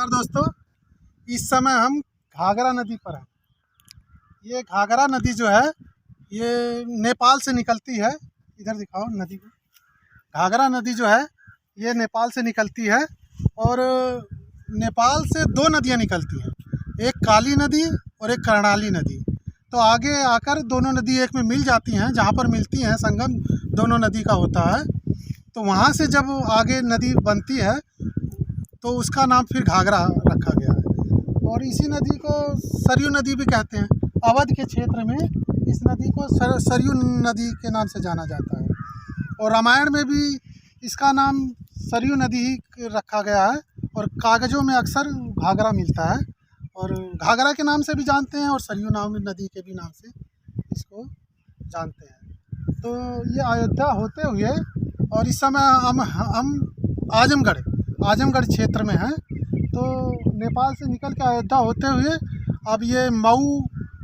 नमस्कार दोस्तों। इस समय हम घाघरा नदी पर हैं। ये घाघरा नदी जो है ये नेपाल से निकलती है। इधर दिखाओ नदी को। घाघरा नदी जो है ये नेपाल से निकलती है और नेपाल से दो नदियाँ निकलती हैं, एक काली नदी और एक कर्णाली नदी। तो आगे आकर दोनों नदी एक में मिल जाती हैं, जहाँ पर मिलती हैं संगम दोनों नदी का होता है। तो वहाँ से जब आगे नदी बनती है तो उसका नाम फिर घाघरा रखा गया है। और इसी नदी को सरयू नदी भी कहते हैं। अवध के क्षेत्र में इस नदी को सरयू नदी के नाम से जाना जाता है और रामायण में भी इसका नाम सरयू नदी ही रखा गया है और कागज़ों में अक्सर घाघरा मिलता है और घाघरा के नाम से भी जानते हैं और सरयू नाम नदी के भी नाम से इसको जानते हैं। तो ये अयोध्या होते हुए और इस समय हम आजमगढ़ क्षेत्र में हैं। तो नेपाल से निकल के अयोध्या होते हुए अब ये मऊ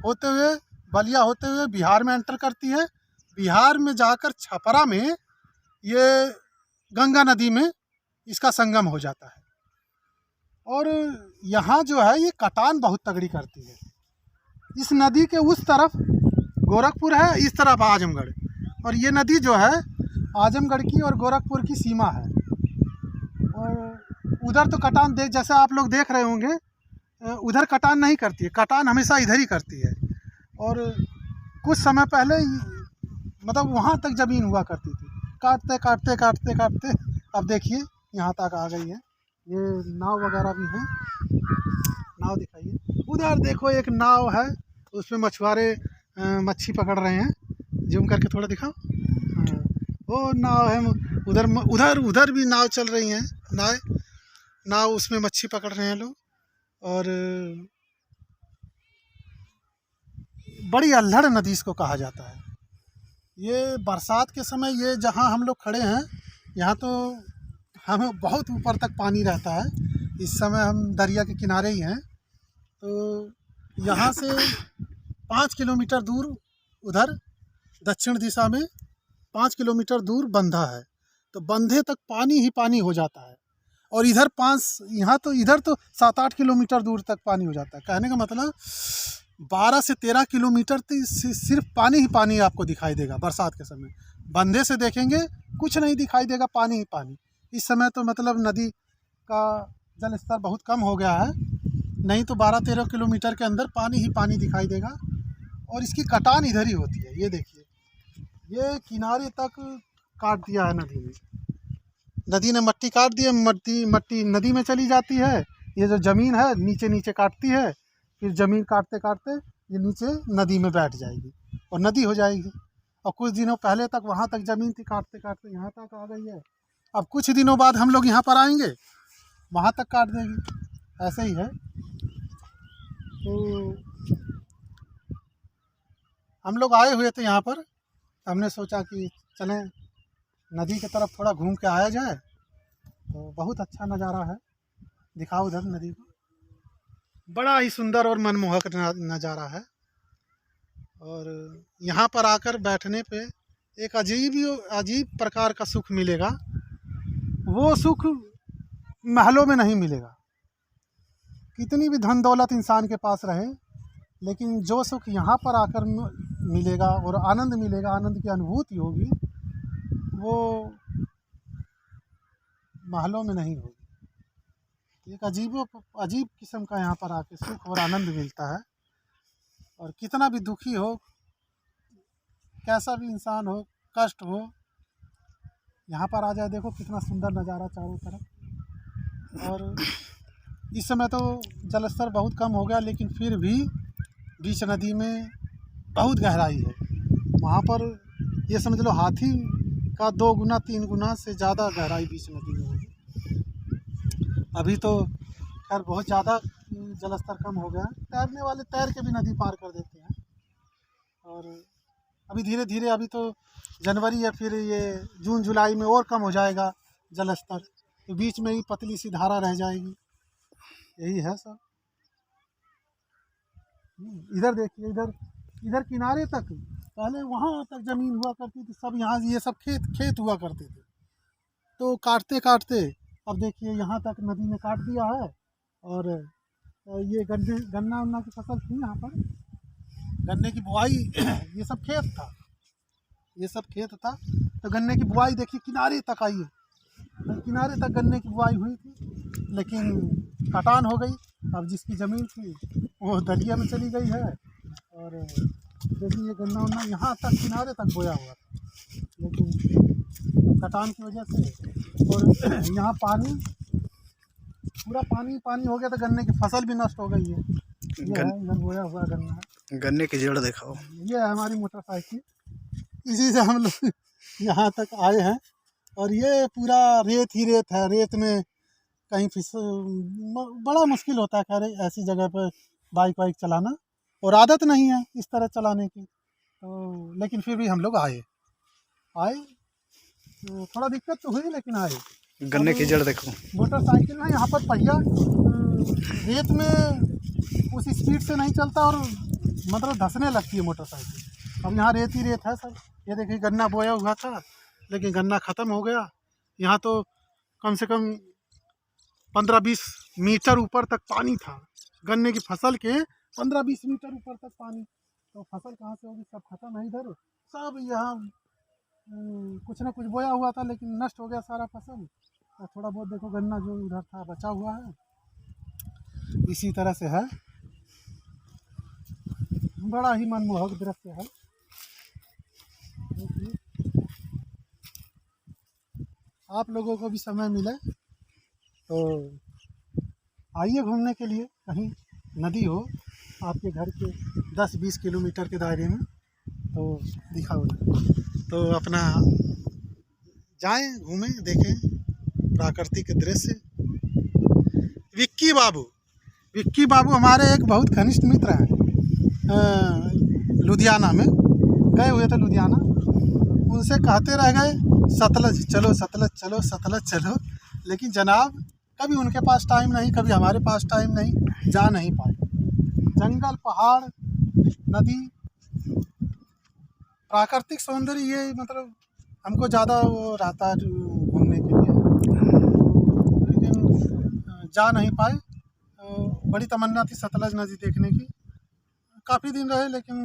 होते हुए बलिया होते हुए बिहार में एंटर करती है। बिहार में जाकर छपरा में ये गंगा नदी में इसका संगम हो जाता है। और यहाँ जो है ये कटान बहुत तगड़ी करती है। इस नदी के उस तरफ गोरखपुर है, इस तरफ आजमगढ़, और ये नदी जो है आजमगढ़ की और गोरखपुर की सीमा है। और उधर तो कटान जैसे आप लोग देख रहे होंगे, उधर कटान नहीं करती है, कटान हमेशा इधर ही करती है। और कुछ समय पहले मतलब वहाँ तक ज़मीन हुआ करती थी, काटते काटते काटते काटते अब देखिए यहाँ तक आ गई है। ये नाव वगैरह भी हैं, नाव दिखाइए। उधर देखो एक नाव है, उसमें मछुआरे मच्छी पकड़ रहे हैं। जूम करके थोड़ा दिखाओ। वो नाव है, उधर उधर उधर भी नाव चल रही हैं, नाव उसमें मच्छी पकड़ रहे हैं लोग। और बड़ी अल्हड़ नदी इसको कहा जाता है। ये बरसात के समय ये जहाँ हम लोग खड़े हैं यहाँ तो हमें बहुत ऊपर तक पानी रहता है। इस समय हम दरिया के किनारे ही हैं। तो यहाँ से 5 किलोमीटर दूर उधर दक्षिण दिशा में 5 किलोमीटर दूर बंधा है। तो बंधे तक पानी ही पानी हो जाता है और इधर इधर तो 7-8 किलोमीटर दूर तक पानी हो जाता है। कहने का मतलब 12 से 13 किलोमीटर सिर्फ पानी ही पानी आपको दिखाई देगा बरसात के समय। बंधे से देखेंगे कुछ नहीं दिखाई देगा, पानी ही पानी। इस समय तो मतलब नदी का जल स्तर बहुत कम हो गया है, नहीं तो 12-13 किलोमीटर के अंदर पानी ही पानी दिखाई देगा। और इसकी कटान इधर ही होती है। ये देखिए, ये किनारे तक काट दिया है नदी ने। नदी ने मट्टी काट दी है, मट्टी नदी में चली जाती है। ये जो ज़मीन है नीचे नीचे काटती है, फिर ज़मीन काटते काटते ये नीचे नदी में बैठ जाएगी और नदी हो जाएगी। और कुछ दिनों पहले तक वहाँ तक ज़मीन थी, काटते काटते यहाँ तक आ गई है। अब कुछ दिनों बाद हम लोग यहाँ पर आएंगे, वहाँ तक काट देगी। ऐसे ही है। तो हम लोग आए हुए थे यहाँ पर, हमने सोचा कि चलें नदी की तरफ थोड़ा घूम के आया जाए। तो बहुत अच्छा नज़ारा है, दिखाओ उधर नदी को। बड़ा ही सुंदर और मनमोहक नज़ारा है। और यहाँ पर आकर बैठने पे एक अजीब प्रकार का सुख मिलेगा। वो सुख महलों में नहीं मिलेगा। कितनी भी धन दौलत इंसान के पास रहे, लेकिन जो सुख यहाँ पर आकर मिलेगा और आनंद मिलेगा, आनंद की अनुभूति होगी, वो महलों में नहीं होगी। एक अजीब किस्म का यहाँ पर आके सुख और आनंद मिलता है। और कितना भी दुखी हो, कैसा भी इंसान हो, कष्ट हो, यहाँ पर आ जाए। देखो कितना सुंदर नज़ारा चारों तरफ। और इस समय तो जलस्तर बहुत कम हो गया, लेकिन फिर भी बीच नदी में बहुत गहराई है। वहाँ पर ये समझ लो हाथी का 2 गुना 3 गुना से ज़्यादा गहराई बीच नदी में होगी। अभी तो खैर बहुत ज़्यादा जलस्तर कम हो गया। तैरने वाले तैर के भी नदी पार कर देते हैं। और अभी धीरे धीरे, अभी तो जनवरी या फिर ये जून जुलाई में और कम हो जाएगा जलस्तर, तो बीच में ही पतली सी धारा रह जाएगी। यही है सब। इधर देखिए, इधर किनारे तक पहले वहाँ तक ज़मीन हुआ करती थी सब। यहाँ ये सब खेत हुआ करते थे। तो काटते काटते अब देखिए यहाँ तक नदी ने काट दिया है और ये गन्ना उन्ना की फसल थी यहाँ पर, गन्ने की बुआई ये सब खेत था, ये सब खेत था। तो गन्ने की बुआई देखिए किनारे तक आई है, किनारे तक गन्ने की बुआई हुई थी, लेकिन कटान हो गई। अब जिसकी ज़मीन थी वो दरिया में चली गई है। और देखिए ये गन्ना उन्ना यहाँ तक किनारे तक बोया हुआ था, लेकिन कटान की वजह से और यहाँ पानी पूरा पानी हो गया, तो गन्ने की फसल भी नष्ट हो गई है। ये है इधर बोया हुआ गन्ना है। गन्ने की जड़ दिखाओ। ये है हमारी मोटरसाइकिल, इसी से हम लोग यहाँ तक आए हैं। और ये पूरा रेत ही रेत है, रेत में कहीं बड़ा मुश्किल होता है खैर ऐसी जगह पर बाइक वाइक चलाना, और आदत नहीं है इस तरह चलाने की। तो लेकिन फिर भी हम लोग आए तो थोड़ा दिक्कत तो हुई, लेकिन आए। गन्ने की जड़ देखो। मोटरसाइकिल ना यहाँ पर पहिया रेत में उस स्पीड से नहीं चलता और मतलब धंसने लगती है मोटरसाइकिल। अब यहाँ रेत ही रेत है सब। ये देखिए गन्ना बोया हुआ था, लेकिन गन्ना ख़त्म हो गया। यहाँ तो कम से कम 15-20 मीटर ऊपर तक पानी था, गन्ने की फसल के 15-20 मीटर ऊपर तक पानी। तो फसल कहाँ से होगी, सब खत्म है इधर। सब यहाँ कुछ ना कुछ बोया हुआ था, लेकिन नष्ट हो गया सारा फसल। और थोड़ा बहुत देखो गन्ना जो उधर था बचा हुआ है, इसी तरह से है। बड़ा ही मनमोहक दृश्य है। आप लोगों को भी समय मिले तो आइए घूमने के लिए, कहीं नदी हो आपके घर के 10-20 किलोमीटर के दायरे में, तो दिखाओ तो अपना जाएं, घूमें, देखें प्राकृतिक दृश्य। विक्की बाबू हमारे एक बहुत घनिष्ठ मित्र हैं, लुधियाना में गए हुए थे लुधियाना। उनसे कहते रह गए सतलज चलो, सतलज चलो, सतलज चलो, लेकिन जनाब कभी उनके पास टाइम नहीं, कभी हमारे पास टाइम नहीं, जा नहीं पाए। जंगल, पहाड़, नदी, प्राकृतिक सौंदर्य, ये मतलब हमको ज़्यादा वो रहता है घूमने के लिए, लेकिन जा नहीं पाए। बड़ी तमन्ना थी सतलज नदी देखने की, काफ़ी दिन रहे, लेकिन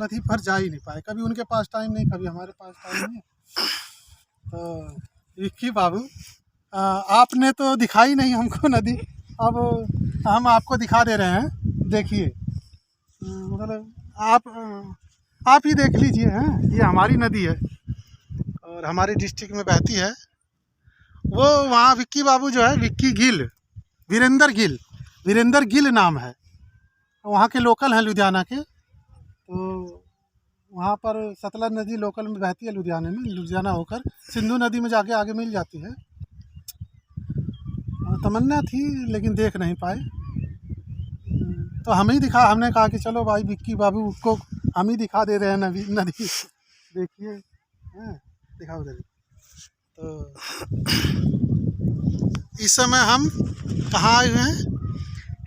नदी पर जा ही नहीं पाए। कभी उनके पास टाइम नहीं, कभी हमारे पास टाइम नहीं। तो विक्की बाबू आपने तो दिखाई नहीं हमको नदी, अब हम आपको दिखा दे रहे हैं, देखिए। मतलब आप ही देख लीजिए हैं, ये हमारी नदी है और हमारे डिस्ट्रिक्ट में बहती है। वो वहाँ विक्की बाबू जो है, विक्की गिल, वीरेंद्र गिल नाम है, वहाँ के लोकल हैं लुधियाना के। तो वहाँ पर सतलज नदी लोकल में बहती है लुधियाना में, लुधियाना होकर सिंधु नदी में जाके आगे मिल जाती है। तमन्ना थी लेकिन देख नहीं पाए, तो हमने कहा कि चलो भाई विक्की बाबू को हम ही दिखा दे रहे हैं नदी देखिए, दिखाओ दे। तो इस समय हम कहाँ आए हुए हैं?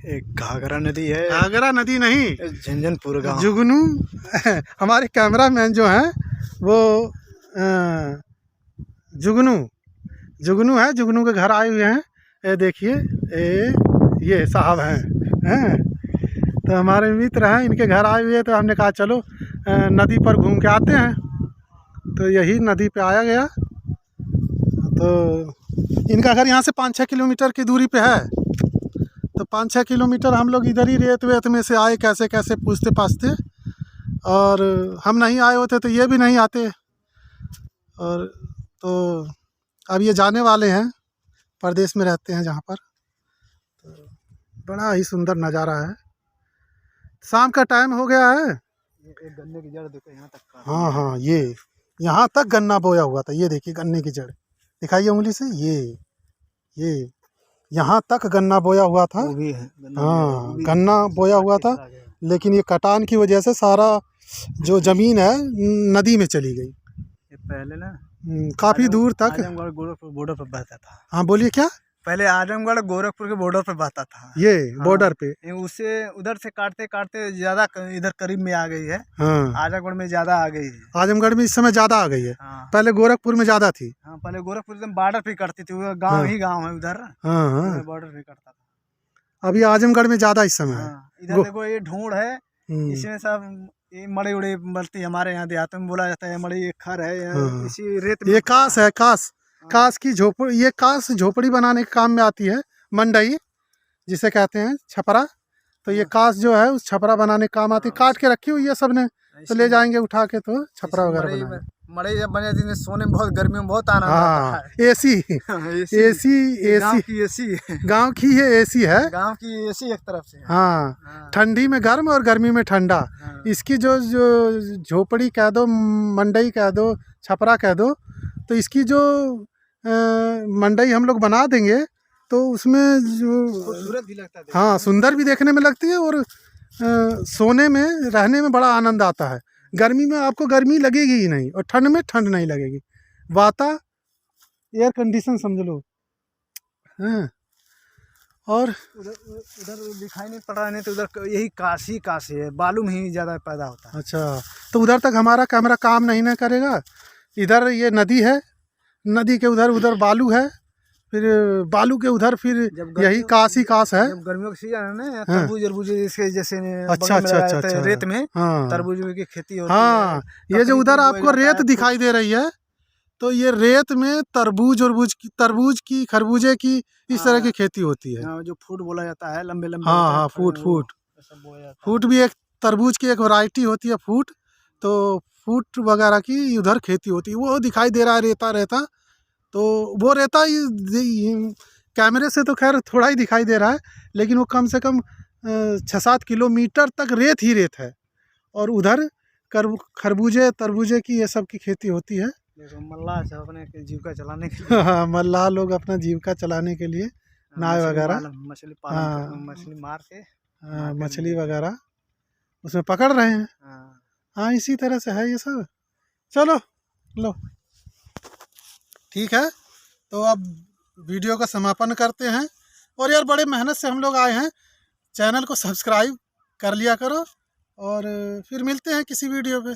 एक घाघरा नदी है। घाघरा नदी नहीं, झंझनपुर गाँव, जुगनू। हमारे कैमरामैन जो हैं वो जुगनू है, जुगनू के घर आए हुए हैं। ये देखिए, ये साहब हैं, तो हमारे मित्र हैं, इनके घर आए हुए हैं। तो हमने कहा चलो नदी पर घूम के आते हैं। तो यही नदी पे आया गया। तो इनका घर यहाँ से 5-6 किलोमीटर की दूरी पे है। तो 5-6 किलोमीटर हम लोग इधर ही रेत वेत में से आए, कैसे कैसे पूछते पाछते, और हम नहीं आए होते तो ये भी नहीं आते। और तो अब ये जाने वाले हैं, परदेश में रहते हैं जहाँ पर। तो बड़ा ही सुंदर नज़ारा है। शाम का टाइम हो गया है। ये गन्ने की जड़ देखो यहाँ तक का। हाँ, ये यहाँ तक गन्ना बोया हुआ था। ये देखिए गन्ने की जड़, दिखाइए उंगली से। ये यहाँ तक गन्ना बोया हुआ था। वो भी है, हाँ, गन्ना बोया हुआ था, लेकिन ये कटान की वजह से सारा जो ज़मीन है नदी में चली गई। ये पहले ना काफ़ी दूर तक आजमगढ़ गोरखपुर बॉर्डर पर बहता था। हाँ, बोलिए क्या? पहले आजमगढ़ गोरखपुर के बॉर्डर पर बहता था। ये बॉर्डर पे उसे उधर से काटते काटते ज़्यादा इधर करीब में आ गई है। हाँ, आजमगढ़ में ज़्यादा आ गई है। आजमगढ़ में इस समय ज़्यादा आ गई है। हाँ, पहले गोरखपुर में ज़्यादा थी। हाँ, पहले गोरखपुर एकदम बॉर्डर पे करती थी, वो गांव ही गांव है उधर। हाँ, बॉर्डर पे करता था। अभी आजमगढ़ में ज्यादा इस समय है। हाँ, इधर गो- देखो ये ढूंढ है, हम्म, इसमें सब ये मड़े उड़े बनती है, हमारे यहाँ देहातों में बोला जाता है मड़े, ये खर है हाँ। इसी रेत में ये उगता कास है, कास। हाँ। कास की झोपड़ी, ये कास झोपड़ी बनाने के काम में आती है। मंडई जिसे कहते हैं, छपरा। तो ये हाँ। कास जो है उस छपरा बनाने के काम आती है। हाँ, काट के रखी हुई है सबने, तो इसी ले जाएंगे उठा के तो छपरा इसी वगैरह मड़ई बनाएंगे। मड़ई जब बने दिन सोने में बहुत गर्मी में बहुत आनंद आता हाँ, है। एसी एसी एसी गांव एसी की एसी गांव की ये एसी है। गांव की एसी एक तरफ से है। हाँ, हाँ, ठंडी में गर्म और गर्मी में ठंडा। हाँ, इसकी जो जो झोपड़ी कह दो, मंडई कह दो, छपरा कह दो, तो इसकी जो मंडई हम लोग बना देंगे तो उसमें जो खूबसूरत भी लगता है देखने हाँ में। सुंदर भी देखने में लगती है, और सोने में रहने में बड़ा आनंद आता है। गर्मी में आपको गर्मी लगेगी ही नहीं, और ठंड में ठंड नहीं लगेगी। वाता एयर कंडीशन समझ लो। हाँ, और उधर उधर दिखाई नहीं पड़ रहा, नहीं तो उधर यही काशी काशी है, बालू में ही ज्यादा पैदा होता है। अच्छा, तो उधर तक हमारा कैमरा काम नहीं ना करेगा। इधर ये नदी है, नदी के उधर उधर बालू है, फिर बालू के उधर फिर जब यही काश ही काश है। जब गर्मियों का सीजन है ना, हाँ। तरबूज तरबूज इसके जैसे अच्छा बगल में अच्छा लगाया अच्छा जाता है, अच्छा, रेत में हाँ तरबूज की खेती होती हाँ। है। ये जो ककड़ी उधर बोया आपको जाता रेत है, दिखाई दे रही है, तो ये रेत में तरबूज की खरबूजे की इस तरह की खेती होती है। हाँ, जो फूट बोला जाता है, लंबे लंबे हाँ होते हैं हाँ, फूट वो फूट सब बोया जाता है। फूट भी एक तरबूज की एक वैरायटी होती है, फूट। तो फूट वगैरह की उधर खेती होती है। वो दिखाई दे रहा है रेता रेता, तो वो रेता कैमरे से तो खैर थोड़ा ही दिखाई दे रहा है, लेकिन वो कम से कम 6-7 किलोमीटर तक रेत ही रेत है। और उधर खरबूजे तरबूजे की ये सब की खेती होती है। देखो मल्लाह सब अपने के जीविका चलाने के लिए हाँ, मल्लाह लोग अपना जीविका चलाने के लिए नाव वगैरह, मछली पालन हाँ। मछली मार के मछली वगैरह उसमें पकड़ रहे हैं। हाँ। हाँ, इसी तरह से है ये सब। चलो लो, ठीक है, तो अब वीडियो का समापन करते हैं। और यार बड़े मेहनत से हम लोग आए हैं, चैनल को सब्सक्राइब कर लिया करो, और फिर मिलते हैं किसी वीडियो पे।